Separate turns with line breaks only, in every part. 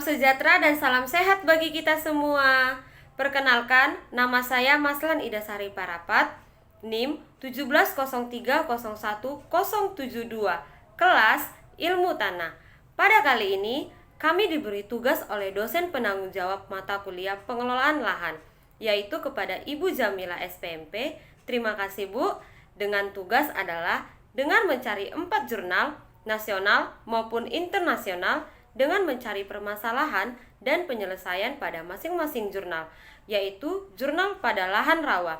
sejahtera dan salam sehat bagi kita semua. Perkenalkan, nama saya Maslan Ida Sari Parapat, NIM 170301072, kelas Ilmu Tanah. Pada kali ini, kami diberi tugas oleh dosen penanggung jawab mata kuliah pengelolaan lahan, yaitu kepada Ibu Jamila SPMP. Terima kasih Bu. Dengan tugas adalah dengan mencari 4 jurnal nasional maupun internasional dengan mencari permasalahan dan penyelesaian pada masing-masing jurnal, yaitu jurnal pada lahan rawa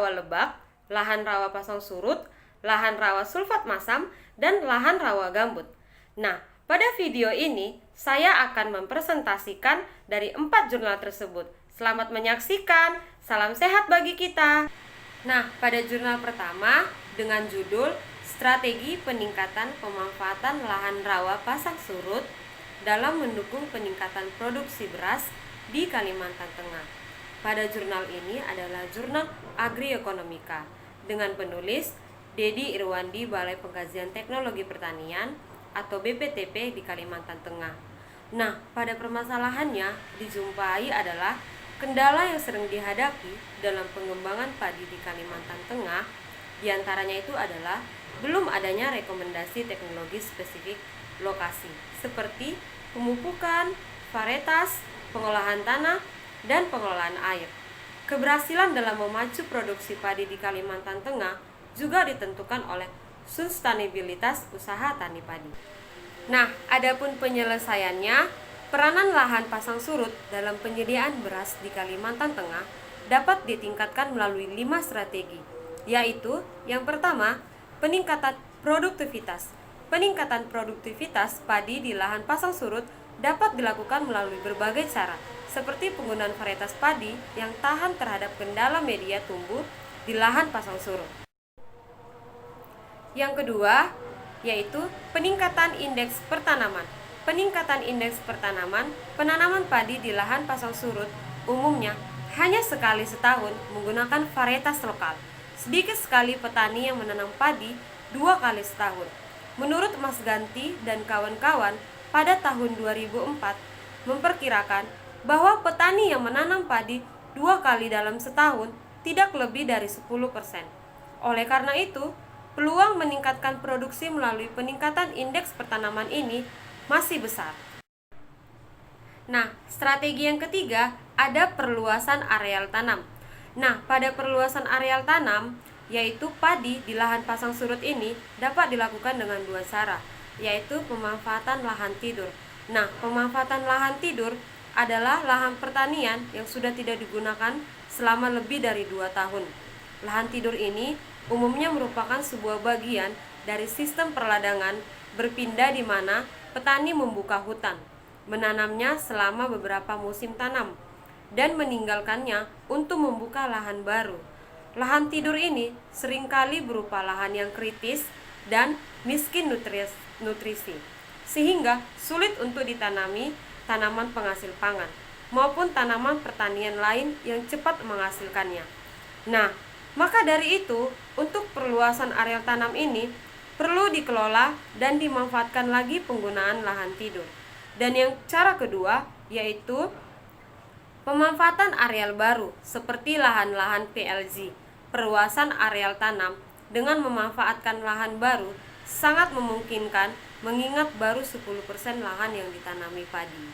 lebak, lahan rawa pasang surut, lahan rawa sulfat masam, dan lahan rawa gambut. Nah, pada video ini saya akan mempresentasikan dari 4 jurnal tersebut. Selamat menyaksikan, salam sehat bagi kita. Nah, pada jurnal pertama dengan judul Strategi Peningkatan Pemanfaatan Lahan Rawa Pasang Surut dalam Mendukung Peningkatan Produksi Beras di Kalimantan Tengah. Pada jurnal ini adalah jurnal Agriekonomika dengan penulis Dedi Irwandi, Balai Pengkajian Teknologi Pertanian atau BPTP di Kalimantan Tengah. Nah, pada permasalahannya dijumpai adalah kendala yang sering dihadapi dalam pengembangan padi di Kalimantan Tengah. Di antaranya itu adalah belum adanya rekomendasi teknologi spesifik lokasi seperti pemupukan, varietas, pengolahan tanah, dan pengelolaan air. Keberhasilan dalam memacu produksi padi di Kalimantan Tengah juga ditentukan oleh sustainabilitas usaha tani padi. Nah, adapun penyelesaiannya, peranan lahan pasang surut dalam penyediaan beras di Kalimantan Tengah dapat ditingkatkan melalui 5 strategi, yaitu yang pertama, peningkatan produktivitas. Peningkatan produktivitas padi di lahan pasang surut dapat dilakukan melalui berbagai cara, seperti penggunaan varietas padi yang tahan terhadap kendala media tumbuh di lahan pasang surut. Yang kedua, yaitu peningkatan indeks pertanaman. Peningkatan indeks pertanaman, penanaman padi di lahan pasang surut umumnya hanya sekali setahun menggunakan varietas lokal. Sedikit sekali petani yang menanam padi 2 kali setahun. Menurut Mas Ganti dan kawan-kawan, pada tahun 2004 memperkirakan bahwa petani yang menanam padi 2 kali dalam setahun tidak lebih dari 10%. Oleh karena itu, peluang meningkatkan produksi melalui peningkatan indeks pertanaman ini masih besar. Nah, strategi yang ketiga ada perluasan areal tanam. Nah, pada perluasan areal tanam, yaitu padi di lahan pasang surut ini dapat dilakukan dengan 2 cara, yaitu pemanfaatan lahan tidur. Nah, pemanfaatan lahan tidur adalah lahan pertanian yang sudah tidak digunakan selama lebih dari 2 tahun. Lahan tidur ini umumnya merupakan sebuah bagian dari sistem perladangan berpindah di mana petani membuka hutan, menanamnya selama beberapa musim tanam, dan meninggalkannya untuk membuka lahan baru. Lahan tidur ini seringkali berupa lahan yang kritis dan miskin nutrisi, sehingga sulit untuk ditanami tanaman penghasil pangan maupun tanaman pertanian lain yang cepat menghasilkannya. Nah, maka dari itu, untuk perluasan areal tanam ini perlu dikelola dan dimanfaatkan lagi penggunaan lahan tidur. Dan yang cara kedua yaitu pemanfaatan areal baru seperti lahan-lahan PLZ. Perluasan areal tanam dengan memanfaatkan lahan baru sangat memungkinkan mengingat baru 10% lahan yang ditanami padi.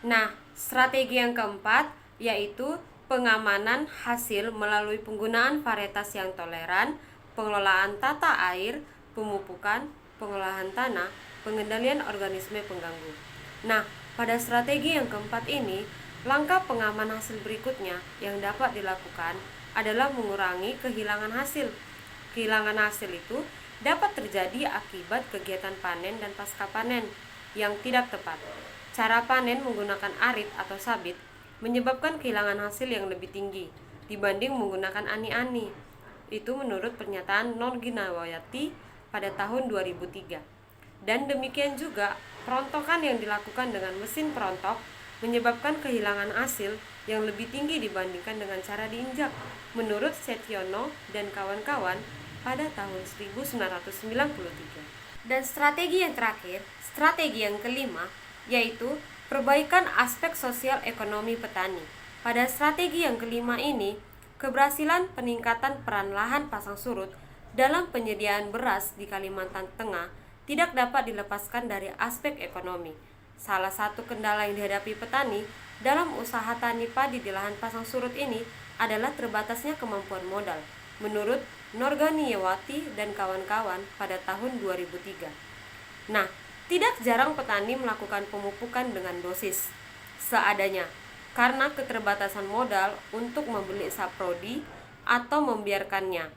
Nah, strategi yang keempat yaitu pengamanan hasil melalui penggunaan varietas yang toleran, pengelolaan tata air, pemupukan, pengolahan tanah, pengendalian organisme pengganggu. Nah, pada strategi yang keempat ini, langkah pengaman hasil berikutnya yang dapat dilakukan adalah mengurangi kehilangan hasil. Kehilangan hasil itu dapat terjadi akibat kegiatan panen dan pasca panen yang tidak tepat. Cara panen menggunakan arit atau sabit menyebabkan kehilangan hasil yang lebih tinggi dibanding menggunakan ani-ani. Itu menurut pernyataan Nur Ginawati pada tahun 2003. Dan demikian juga perontokan yang dilakukan dengan mesin perontok menyebabkan kehilangan hasil yang lebih tinggi dibandingkan dengan cara diinjak, menurut Setiono dan kawan-kawan pada tahun 1993. Dan strategi yang terakhir, strategi yang kelima, yaitu perbaikan aspek sosial ekonomi petani. Pada strategi yang kelima ini, keberhasilan peningkatan peran lahan pasang surut dalam penyediaan beras di Kalimantan Tengah tidak dapat dilepaskan dari aspek ekonomi. Salah satu kendala yang dihadapi petani dalam usaha tani padi di lahan pasang surut ini adalah terbatasnya kemampuan modal, menurut Norganiyawati dan kawan-kawan pada tahun 2003. Nah, tidak jarang petani melakukan pemupukan dengan dosis seadanya karena keterbatasan modal untuk membeli saprodi atau membiarkannya.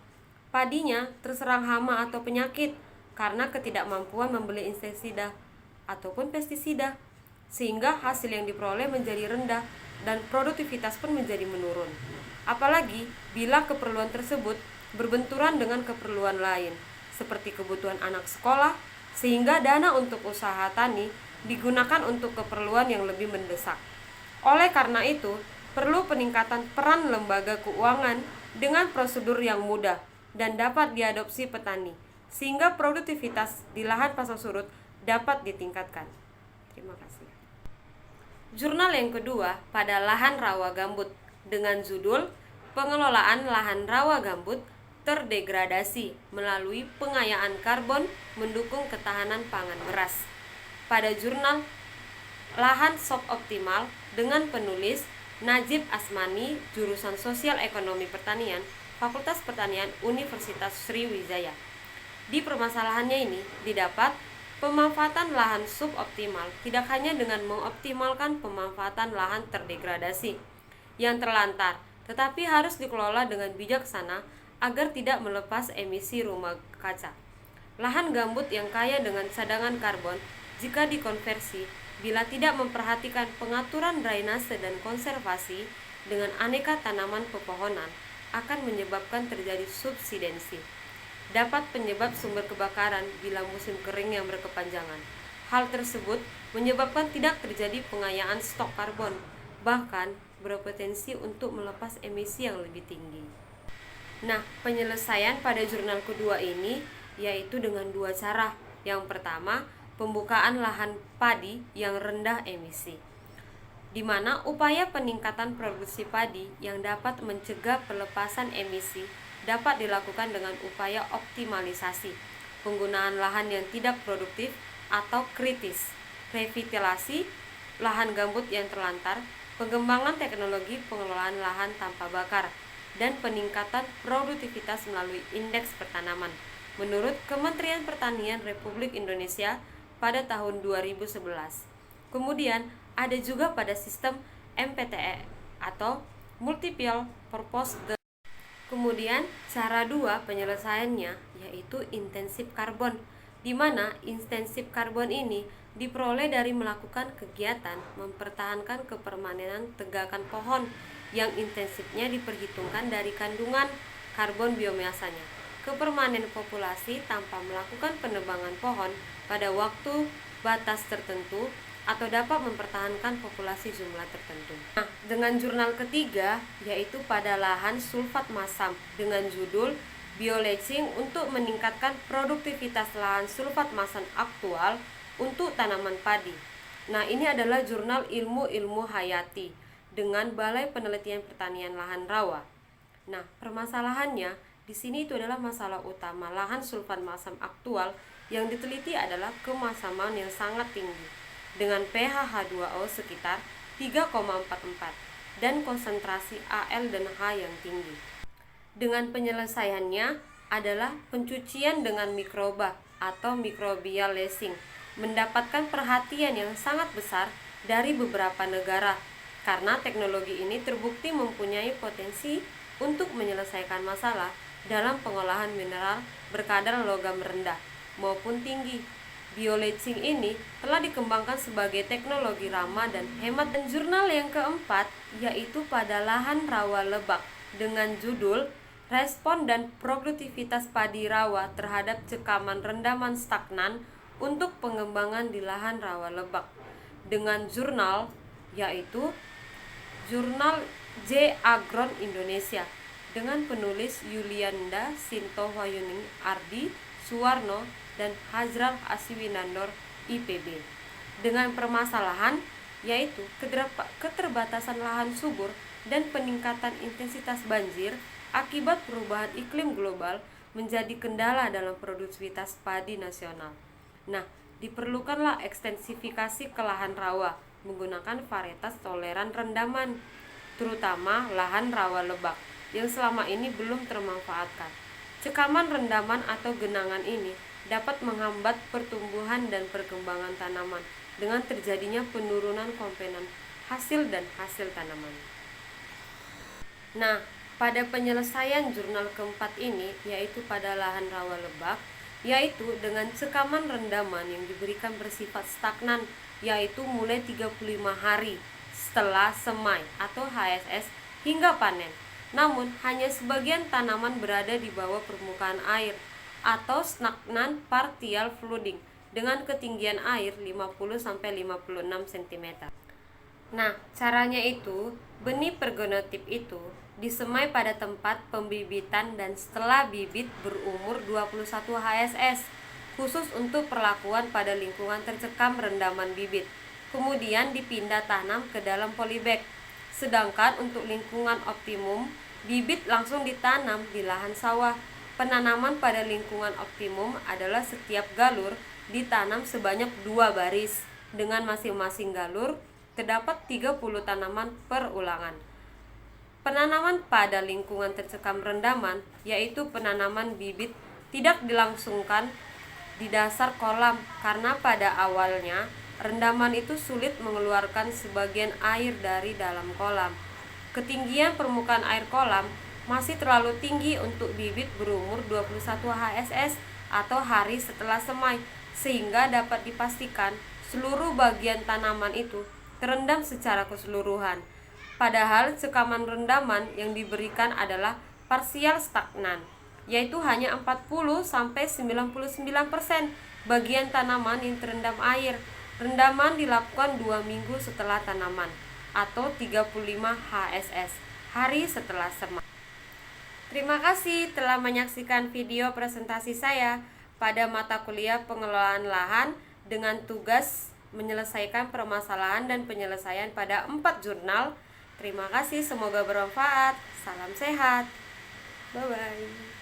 Padinya terserang hama atau penyakit karena ketidakmampuan membeli insektisida ataupun pestisida, sehingga hasil yang diperoleh menjadi rendah dan produktivitas pun menjadi menurun. Apalagi bila keperluan tersebut berbenturan dengan keperluan lain, seperti kebutuhan anak sekolah, sehingga dana untuk usaha tani digunakan untuk keperluan yang lebih mendesak. Oleh karena itu, perlu peningkatan peran lembaga keuangan dengan prosedur yang mudah dan dapat diadopsi petani, sehingga produktivitas di lahan pasang surut dapat ditingkatkan. Terima kasih. Jurnal yang kedua pada lahan rawa gambut dengan judul Pengelolaan Lahan Rawa Gambut Terdegradasi melalui Pengayaan Karbon Mendukung Ketahanan Pangan Beras. Pada jurnal Lahan Suboptimal dengan penulis Najib Asmani, jurusan Sosial Ekonomi Pertanian, Fakultas Pertanian Universitas Sriwijaya. Di permasalahannya ini didapat pemanfaatan lahan suboptimal tidak hanya dengan mengoptimalkan pemanfaatan lahan terdegradasi yang terlantar, tetapi harus dikelola dengan bijaksana agar tidak melepas emisi rumah kaca. Lahan gambut yang kaya dengan cadangan karbon jika dikonversi bila tidak memperhatikan pengaturan drainase dan konservasi dengan aneka tanaman pepohonan akan menyebabkan terjadi subsidensi. Dapat penyebab sumber kebakaran bila musim kering yang berkepanjangan. Hal tersebut menyebabkan tidak terjadi pengayaan stok karbon, bahkan berpotensi untuk melepas emisi yang lebih tinggi. Nah, penyelesaian pada jurnal kedua ini yaitu dengan dua cara. Yang pertama, pembukaan lahan padi yang rendah emisi, di mana upaya peningkatan produksi padi yang dapat mencegah pelepasan emisi dapat dilakukan dengan upaya optimalisasi, penggunaan lahan yang tidak produktif atau kritis, revitalisasi lahan gambut yang terlantar, pengembangan teknologi pengelolaan lahan tanpa bakar, dan peningkatan produktivitas melalui indeks pertanaman menurut Kementerian Pertanian Republik Indonesia pada tahun 2011. Kemudian ada juga pada sistem MPTE atau Multiple Purpose. Kemudian cara 2 penyelesaiannya yaitu intensif karbon, di mana intensif karbon ini diperoleh dari melakukan kegiatan mempertahankan kepermanenan tegakan pohon yang intensifnya diperhitungkan dari kandungan karbon biomasanya, kepermanen populasi tanpa melakukan penebangan pohon pada waktu batas tertentu atau dapat mempertahankan populasi jumlah tertentu. Nah, dengan jurnal ketiga yaitu pada lahan sulfat masam dengan judul Bioleaching untuk meningkatkan produktivitas lahan sulfat masam aktual untuk tanaman padi. Nah, ini adalah jurnal ilmu hayati dengan Balai Penelitian Pertanian Lahan Rawa. Nah, permasalahannya di sini itu adalah masalah utama lahan sulfat masam aktual yang diteliti adalah kemasaman yang sangat tinggi dengan pH H2O sekitar 3,44 dan konsentrasi Al dan H yang tinggi. Dengan penyelesaiannya adalah pencucian dengan mikroba atau microbial lashing mendapatkan perhatian yang sangat besar dari beberapa negara karena teknologi ini terbukti mempunyai potensi untuk menyelesaikan masalah dalam pengolahan mineral berkadar logam rendah maupun tinggi. Bioleaching ini telah dikembangkan sebagai teknologi ramah dan hemat. Dan jurnal yang keempat yaitu pada lahan rawa lebak dengan judul Respon dan Produktivitas Padi Rawa Terhadap Cekaman Rendaman Stagnan untuk Pengembangan di Lahan Rawa Lebak dengan jurnal yaitu Jurnal J. Agron Indonesia dengan penulis Yulianda Sinto Wahyuning Ardi Suwarno dan Hazral Asiwinandor IPB, dengan permasalahan yaitu keterbatasan lahan subur dan peningkatan intensitas banjir akibat perubahan iklim global menjadi kendala dalam produktivitas padi nasional. Nah, diperlukanlah ekstensifikasi ke lahan rawa menggunakan varietas toleran rendaman, terutama lahan rawa lebak yang selama ini belum termanfaatkan. Cekaman rendaman atau genangan ini dapat menghambat pertumbuhan dan perkembangan tanaman dengan terjadinya penurunan komponen hasil dan hasil tanaman. Nah, pada penyelesaian jurnal keempat ini, yaitu pada lahan rawa lebak, yaitu dengan cekaman rendaman yang diberikan bersifat stagnan, yaitu mulai 35 hari setelah semai atau HSS hingga panen. Namun, hanya sebagian tanaman berada di bawah permukaan air atau stagnan partial flooding dengan ketinggian air 50-56 cm. Nah, caranya itu, benih pergenotip itu disemai pada tempat pembibitan dan setelah bibit berumur 21 HSS, khusus untuk perlakuan pada lingkungan tercekam rendaman bibit. Kemudian dipindah tanam ke dalam polybag. Sedangkan untuk lingkungan optimum, bibit langsung ditanam di lahan sawah. Penanaman pada lingkungan optimum adalah setiap galur ditanam sebanyak 2 baris, dengan masing-masing galur terdapat 30 tanaman per ulangan. Penanaman pada lingkungan tercekam rendaman, yaitu penanaman bibit, tidak dilangsungkan di dasar kolam karena pada awalnya rendaman itu sulit mengeluarkan sebagian air dari dalam kolam. Ketinggian permukaan air kolam masih terlalu tinggi untuk bibit berumur 21 HSS atau hari setelah semai, sehingga dapat dipastikan seluruh bagian tanaman itu terendam secara keseluruhan. Padahal cekaman rendaman yang diberikan adalah parsial stagnan, yaitu hanya 40-99% bagian tanaman yang terendam air. Rendaman dilakukan 2 minggu setelah tanaman atau 35 HSS, hari setelah semai. Terima kasih telah menyaksikan video presentasi saya pada mata kuliah pengelolaan lahan dengan tugas menyelesaikan permasalahan dan penyelesaian pada 4 jurnal. Terima kasih, semoga bermanfaat. Salam sehat. Bye-bye.